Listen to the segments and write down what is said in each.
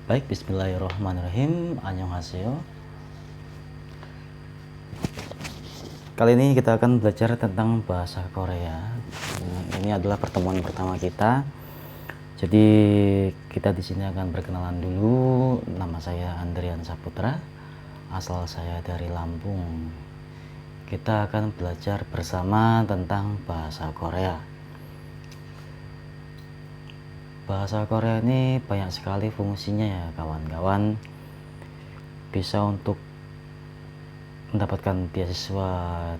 Baik, bismillahirrahmanirrahim. Annyeonghaseyo. Kali ini kita akan belajar tentang bahasa Korea. Ini adalah pertemuan pertama kita. Jadi kita di sini akan berkenalan dulu. Nama saya Andrian Saputra. Asal saya dari Lampung. Kita akan belajar bersama tentang bahasa Korea. Bahasa Korea ini banyak sekali fungsinya ya kawan-kawan. Bisa untuk mendapatkan beasiswa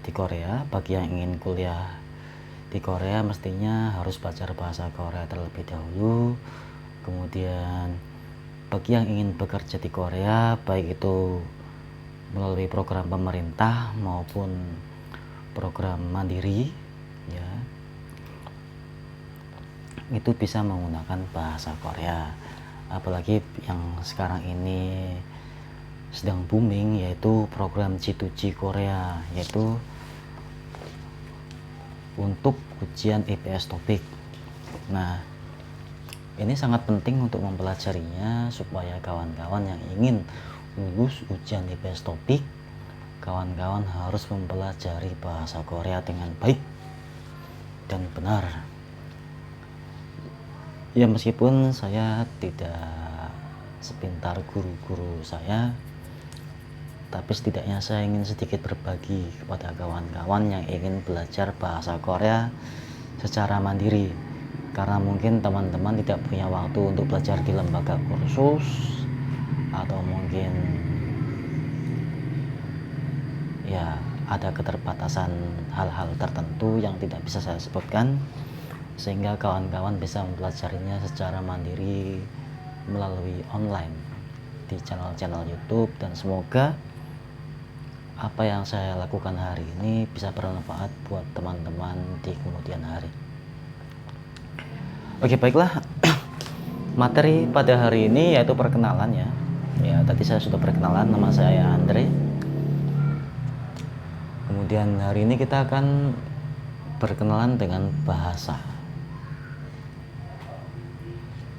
di Korea. Bagi yang ingin kuliah di Korea mestinya harus belajar bahasa Korea terlebih dahulu. Kemudian bagi yang ingin bekerja di Korea, baik itu melalui program pemerintah maupun program mandiri ya, itu bisa menggunakan bahasa Korea. Apalagi yang sekarang ini sedang booming, yaitu program G2G Korea, yaitu untuk ujian IPS topik. Nah, ini sangat penting untuk mempelajarinya supaya kawan-kawan yang ingin lulus ujian IPS topik, kawan-kawan harus mempelajari bahasa Korea dengan baik dan benar. Ya, meskipun saya tidak sepintar guru-guru saya, tapi setidaknya saya ingin sedikit berbagi kepada kawan-kawan yang ingin belajar bahasa Korea secara mandiri. Karena mungkin teman-teman tidak punya waktu untuk belajar di lembaga kursus, atau mungkin ya ada keterbatasan hal-hal tertentu yang tidak bisa saya sebutkan, sehingga kawan-kawan bisa mempelajarinya secara mandiri melalui online di channel-channel YouTube. Dan semoga apa yang saya lakukan hari ini bisa bermanfaat buat teman-teman di kemudian hari. Oke, baiklah. Materi pada hari ini yaitu perkenalan ya. Ya, tadi saya sudah perkenalan, nama saya Andre. Kemudian hari ini kita akan berkenalan dengan bahasa.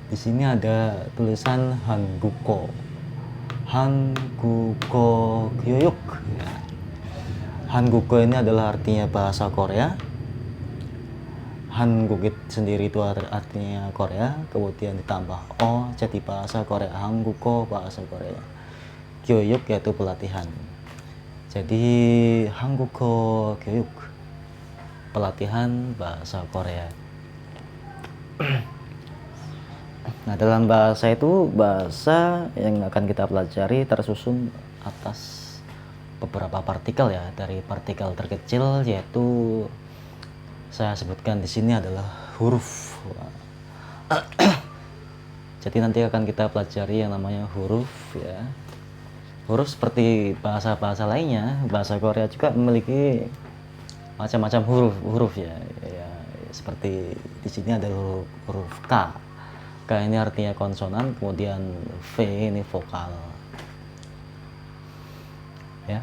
Di sini ada tulisan Hanguko. Hanguko Gyoyuk. Ya. Hanguko ini adalah artinya bahasa Korea. Hanguk sendiri itu artinya Korea, kemudian ditambah O jadi bahasa Korea. Hanguko bahasa Korea. Gyoyuk yaitu pelatihan. Jadi Hanguko Gyoyuk, pelatihan bahasa Korea. Nah, dalam bahasa itu, bahasa yang akan kita pelajari tersusun atas beberapa partikel ya. Dari partikel terkecil, yaitu saya sebutkan di sini adalah huruf. Jadi nanti akan kita pelajari yang namanya huruf ya. Huruf seperti bahasa-bahasa lainnya, bahasa Korea juga memiliki macam-macam huruf ya. Ya, seperti di sini ada huruf K. K ini artinya konsonan, kemudian V ini vokal. Ya.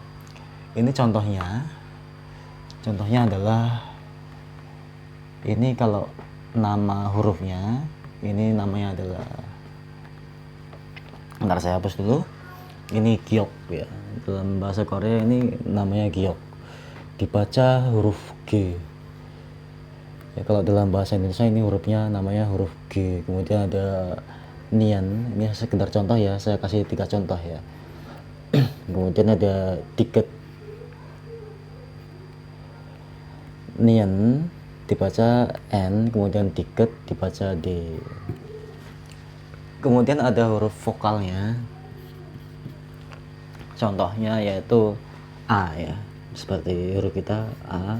Ini contohnya. Contohnya adalah ini kalau nama hurufnya, ini namanya adalah, bentar saya hapus dulu. Ini Giok ya. Dalam bahasa Korea ini namanya Giok. Dibaca huruf G. Ya, kalau dalam bahasa Indonesia ini hurufnya namanya huruf G. Kemudian ada Nian, ini sekedar contoh ya, saya kasih 3 contoh ya. Kemudian ada Diket. Nian dibaca N, kemudian Diket dibaca D. Kemudian ada huruf vokalnya. Contohnya yaitu A ya, seperti huruf kita A.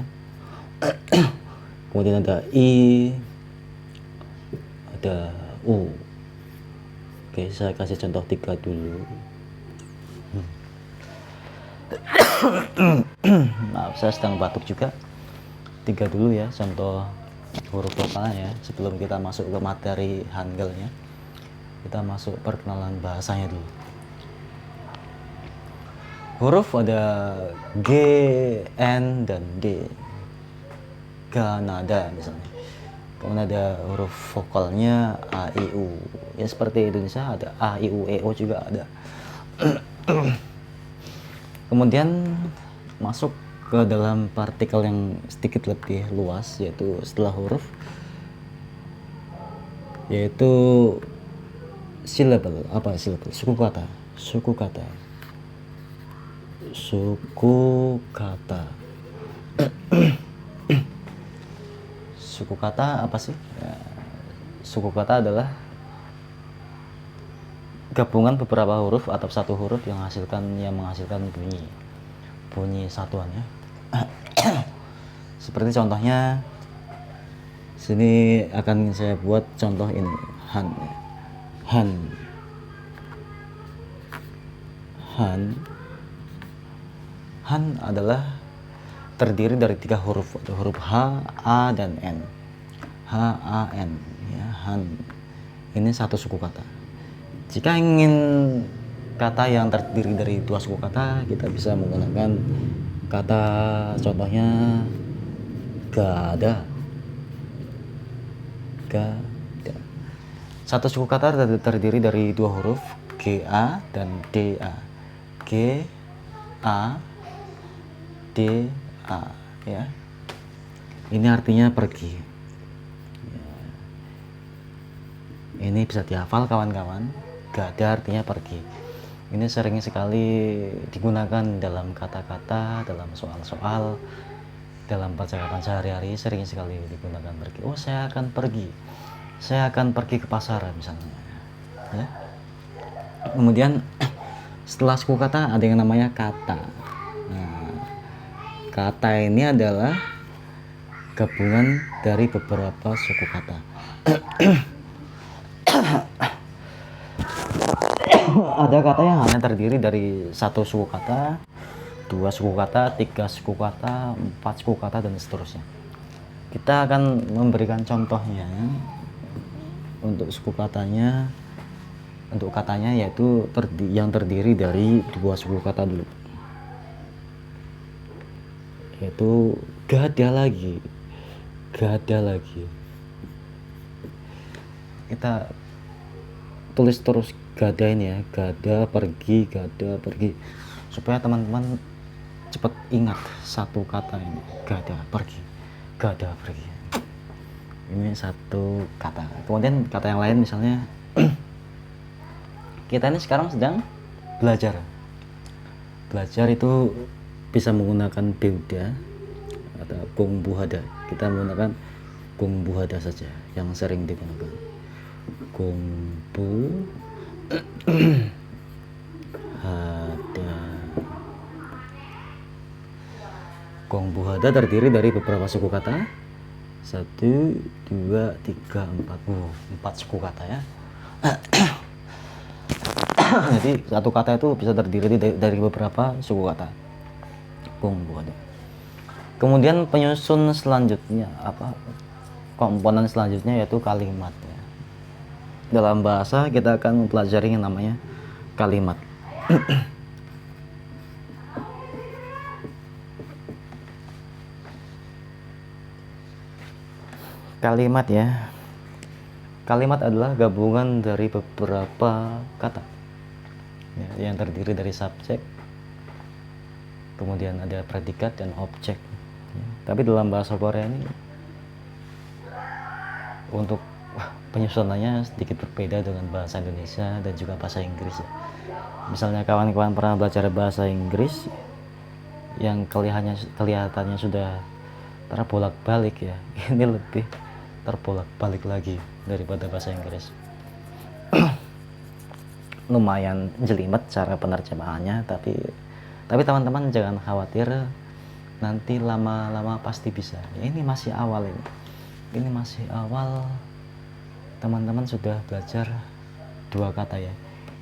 Kemudian ada I, ada U. Oke, saya kasih contoh 3 dulu. Maaf, saya sedang batuk juga. 3 dulu ya, contoh huruf vokalnya ya, sebelum kita masuk ke materi Hangulnya. Kita masuk perkenalan bahasanya dulu. Huruf ada G, N, dan D. Ganada misalnya. Kemudian ada huruf vokalnya A, I, U. ya seperti Indonesia ada A, I, U, E, O juga ada. Kemudian masuk ke dalam partikel yang sedikit lebih luas, yaitu setelah huruf, yaitu syllable. Apa syllable? Suku kata. Suku kata. Suku kata. Suku kata apa sih? Ya, suku kata adalah gabungan beberapa huruf atau satu huruf yang menghasilkan bunyi satuannya. Seperti contohnya sini akan saya buat contoh ini, han. Han adalah terdiri dari 3 huruf, huruf H, A, dan N. H, A, N, ya, han. Ini satu suku kata. Jika ingin kata yang terdiri dari 2 suku kata, kita bisa menggunakan kata contohnya gada. Gada. Satu suku kata terdiri dari 2 huruf, G, A, dan D, A. G, A, D, A, ya. Ini artinya pergi. Ya. Ini bisa dihafal kawan-kawan. Gada artinya pergi. Ini sering sekali digunakan dalam kata-kata, dalam soal-soal, dalam percakapan sehari-hari, sering sekali digunakan pergi. Oh, saya akan pergi. Saya akan pergi ke pasar misalnya. Ya. Kemudian setelah suku kata ada yang namanya kata. Nah, kata ini adalah gabungan dari beberapa suku kata. Ada kata yang hanya terdiri dari 1 suku kata, 2 suku kata, 3 suku kata, 4 suku kata, dan seterusnya. Kita akan memberikan contohnya untuk suku katanya. Untuk katanya yaitu yang terdiri dari 2 suku kata dulu, yaitu gada lagi. Kita tulis terus gada ini ya, gada pergi, supaya teman-teman cepat ingat satu kata ini, gada pergi. Ini satu kata. Kemudian kata yang lain misalnya kita ini sekarang sedang belajar itu bisa menggunakan beuda atau gongbuhada. Kita menggunakan gongbuhada saja yang sering digunakan. Gongbuhada terdiri dari beberapa suku kata. 1, 2, 3, 4. 4 suku kata ya. Jadi satu kata itu bisa terdiri dari beberapa suku kata. Gongbuhada. Kemudian penyusun selanjutnya komponen selanjutnya yaitu kalimat ya. Dalam bahasa kita akan mempelajari yang namanya kalimat. Kalimat ya. Kalimat adalah gabungan dari beberapa kata ya, yang terdiri dari subjek, kemudian ada predikat dan objek ya. Tapi dalam bahasa Korea ini untuk penyusunannya sedikit berbeda dengan bahasa Indonesia dan juga bahasa Inggris ya. Misalnya kawan-kawan pernah belajar bahasa Inggris yang kelihatannya sudah terbolak-balik ya, ini lebih terbolak-balik lagi daripada bahasa Inggris. Lumayan jelimet cara penerjemahannya, tapi teman-teman jangan khawatir, nanti lama-lama pasti bisa ya. Ini masih awal, teman-teman sudah belajar 2 kata ya.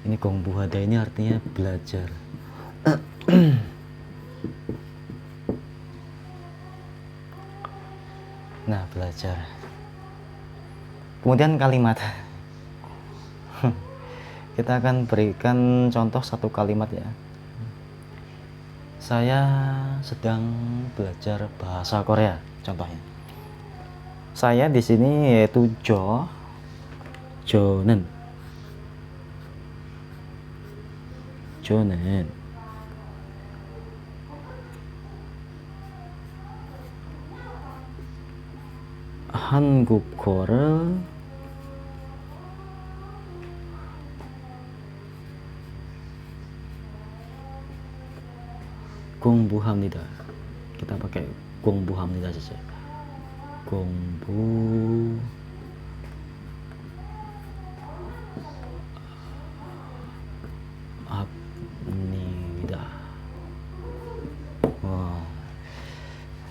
Ini gongbuhada ini artinya belajar. Nah, belajar. Kemudian kalimat. Kita akan berikan contoh satu kalimat ya. Saya sedang belajar bahasa Korea, contohnya. Saya di sini yaitu Jonen. 저는 한국어를 공부합니다. Kita pakai 공부합니다 saja. 공부합니다.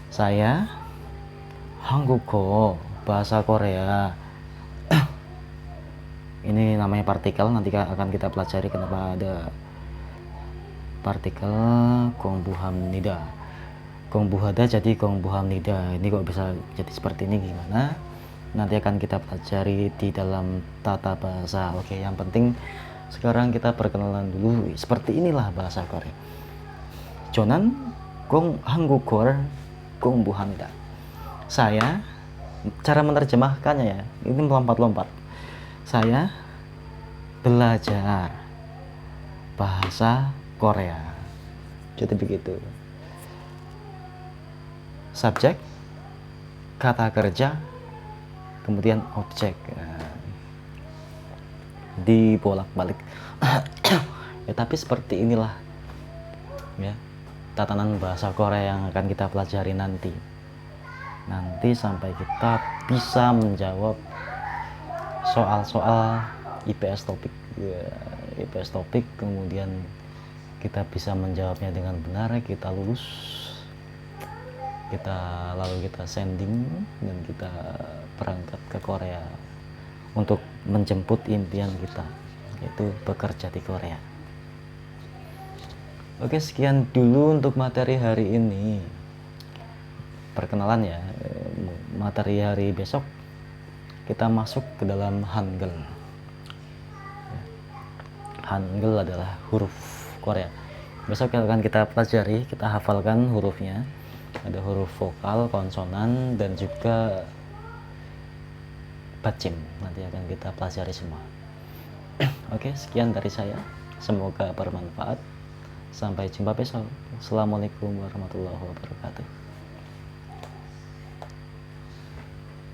Saya 한국어 bahasa Korea. Ini namanya partikel, nanti akan kita pelajari kenapa ada partikel 공부합니다. 공부하다 jadi 공부합니다. Ini kok bisa jadi seperti ini gimana? Nanti akan kita pelajari di dalam tata bahasa. Oke, yang penting sekarang kita perkenalan dulu. Seperti inilah bahasa Korea. 저는 한국어를 공부합니다. Saya, cara menerjemahkannya ya, ini melompat-lompat. Saya belajar bahasa Korea. Jadi begitu. Subjek, kata kerja, kemudian objek. Dibolak-balik. Ya, tapi seperti inilah ya tatanan bahasa Korea yang akan kita pelajari nanti sampai kita bisa menjawab soal-soal IPS topik ya, IPS topik, kemudian kita bisa menjawabnya dengan benar, kita lulus, lalu kita sending dan kita berangkat ke Korea untuk menjemput impian kita, yaitu bekerja di Korea. Oke, sekian dulu untuk materi hari ini. Perkenalan ya, materi hari besok kita masuk ke dalam Hangul. Hangul adalah huruf Korea. Besok akan kita pelajari, kita hafalkan hurufnya. Ada huruf vokal, konsonan, dan juga bacim. Nanti akan kita pelajari semua. Oke, sekian dari saya. Semoga bermanfaat. Sampai jumpa besok. Assalamualaikum warahmatullahi wabarakatuh.